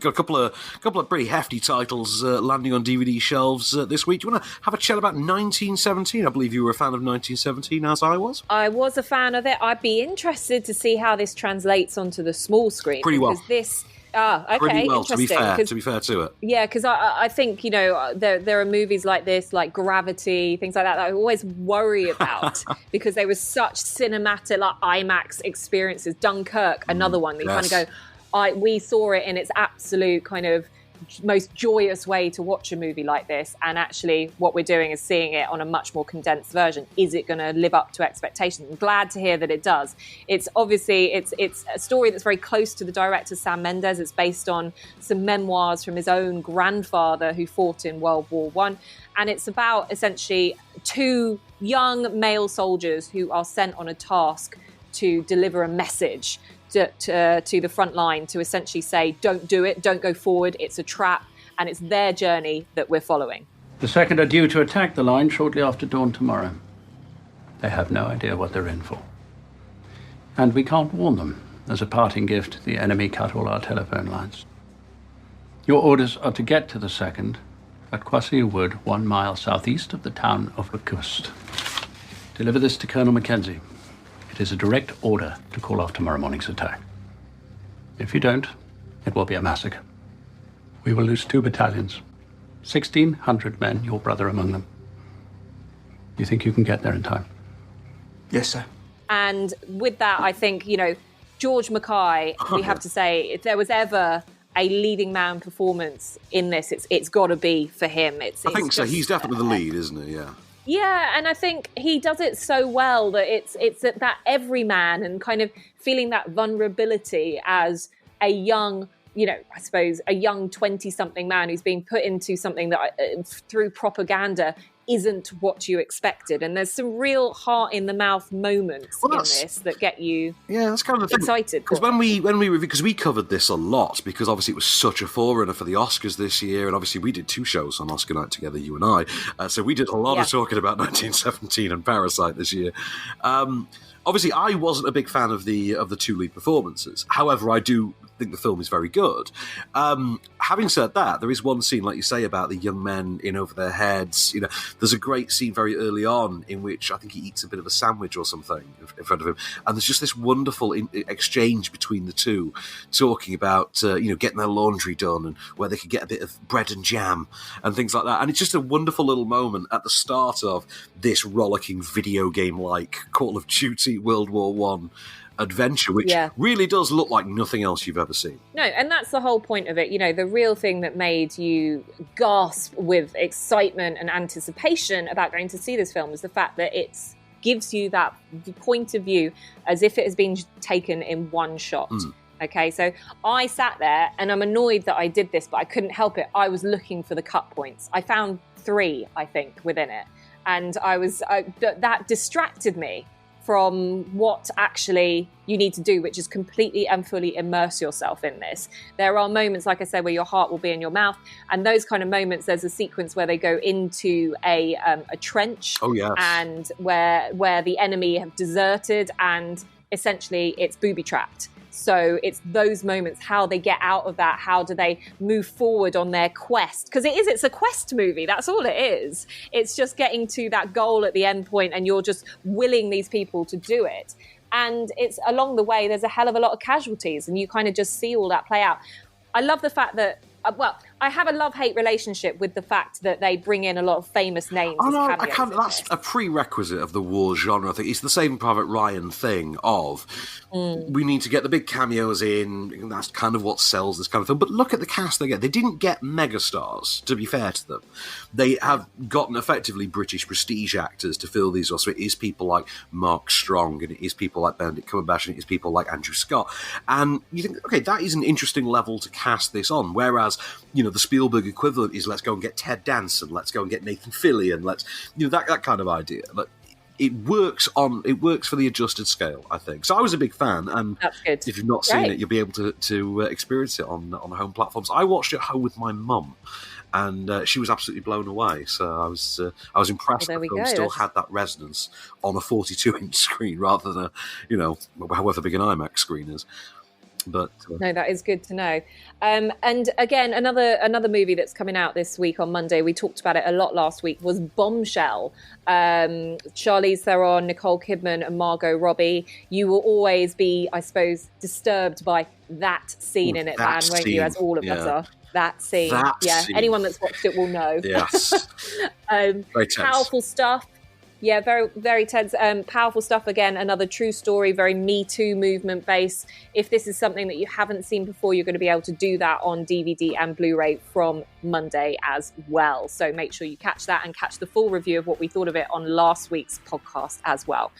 got a couple of pretty hefty titles landing on DVD shelves this week. Do you want to have a chat about 1917? I believe you were a fan of 1917, as I was. I was a fan of it. I'd be interested to see how this translates onto the small screen. Pretty well. This... okay, pretty well, interesting. to be fair to it. Yeah, because I think, there are movies like this, like Gravity, things like that I always worry about because they were such cinematic, like IMAX experiences. Dunkirk, another one that you kind of go, we saw it in its absolute kind of most joyous way to watch a movie like this, and actually what we're doing is seeing it on a much more condensed version. Is it going to live up to expectations? I'm glad to hear that it does. It's obviously it's a story that's very close to the director Sam Mendes. It's based on some memoirs from his own grandfather who fought in World War I, and it's about essentially two young male soldiers who are sent on a task to deliver a message to the front line, to essentially say, don't do it, don't go forward, it's a trap, and it's their journey that we're following. The second are due to attack the line shortly after dawn tomorrow. They have no idea what they're in for. And we can't warn them. As a parting gift, the enemy cut all our telephone lines. Your orders are to get to the second at Quassia Wood, 1 mile southeast of the town of Lacust. Deliver this to Colonel Mackenzie. It is a direct order to call off tomorrow morning's attack. If you don't, it will be a massacre. We will lose 2 battalions, 1,600 men, your brother among them. You think you can get there in time? Yes, sir. And with that, I think, George Mackay, we have to say, if there was ever a leading man performance in this, it's got to be for him. I think so. He's definitely the lead, isn't he? Yeah. Yeah, and I think he does it so well that it's that everyman and kind of feeling that vulnerability as a young, I suppose, a young 20-something man who's being put into something that through propaganda isn't what you expected. And there's some real heart-in-the-mouth moments in this that get you that's kind of the excited. Because when we because we covered this a lot, because obviously it was such a forerunner for the Oscars this year, and obviously we did 2 shows on Oscar night together, you and I. So we did a lot of talking about 1917 and Parasite this year. Obviously, I wasn't a big fan of the 2 lead performances. However, I do think the film is very good. Having said that, there is one scene, like you say, about the young men in over their heads. There's a great scene very early on in which I think he eats a bit of a sandwich or something in front of him, and there's just this wonderful exchange between the two, talking about getting their laundry done and where they could get a bit of bread and jam and things like that. And it's just a wonderful little moment at the start of this rollicking video game-like Call of Duty World War I adventure, which really does look like nothing else you've ever seen. No, and that's the whole point of it. The real thing that made you gasp with excitement and anticipation about going to see this film is the fact that it gives you that point of view as if it has been taken in one shot. Okay, so I sat there and I'm annoyed that I did this, but I couldn't help it. I was looking for the cut points. I found 3, I think, within it. And that distracted me from what actually you need to do, which is completely and fully immerse yourself in this. There are moments, like I said, where your heart will be in your mouth, and those kind of moments, there's a sequence where they go into a trench, and where the enemy have deserted, and essentially it's booby-trapped. So it's those moments, how they get out of that, how do they move forward on their quest? Because it's a quest movie, that's all it is. It's just getting to that goal at the end point, and you're just willing these people to do it. And it's along the way, there's a hell of a lot of casualties, and you kind of just see all that play out. I love the fact that, I have a love-hate relationship with the fact that they bring in a lot of famous names. Oh, no, I can't. That's a prerequisite of the war genre. I think it's the Saving Private Ryan thing of we need to get the big cameos in. That's kind of what sells this kind of film. But look at the cast they get. They didn't get megastars, to be fair to them. They have gotten effectively British prestige actors to fill these roles. So it is people like Mark Strong, and it is people like Benedict Cumberbatch, and it is people like Andrew Scott. And you think, okay, that is an interesting level to cast this on. Whereas, the Spielberg equivalent is let's go and get Ted Danson, let's go and get Nathan Fillion, let's that kind of idea. But it works for the adjusted scale, I think. So I was a big fan, and if you've not seen it, you'll be able to experience it on home platforms. I watched it at home with my mum, and she was absolutely blown away. So I was impressed that the film still had that resonance on a 42-inch screen rather than a however big an IMAX screen is. But no, that is good to know. And again, another movie that's coming out this week on Monday, we talked about it a lot last week, was Bombshell. Charlize Theron, Nicole Kidman and Margot Robbie. You will always be, I suppose, disturbed by that scene in it, Van, won't you, as all of us are. That scene. Scene. Anyone that's watched it will know. Yes. Very tense. Powerful stuff. Yeah, very, very tense. Powerful stuff. Again, another true story, very Me Too movement based. If this is something that you haven't seen before, you're going to be able to do that on DVD and Blu-ray from Monday as well. So make sure you catch that and catch the full review of what we thought of it on last week's podcast as well.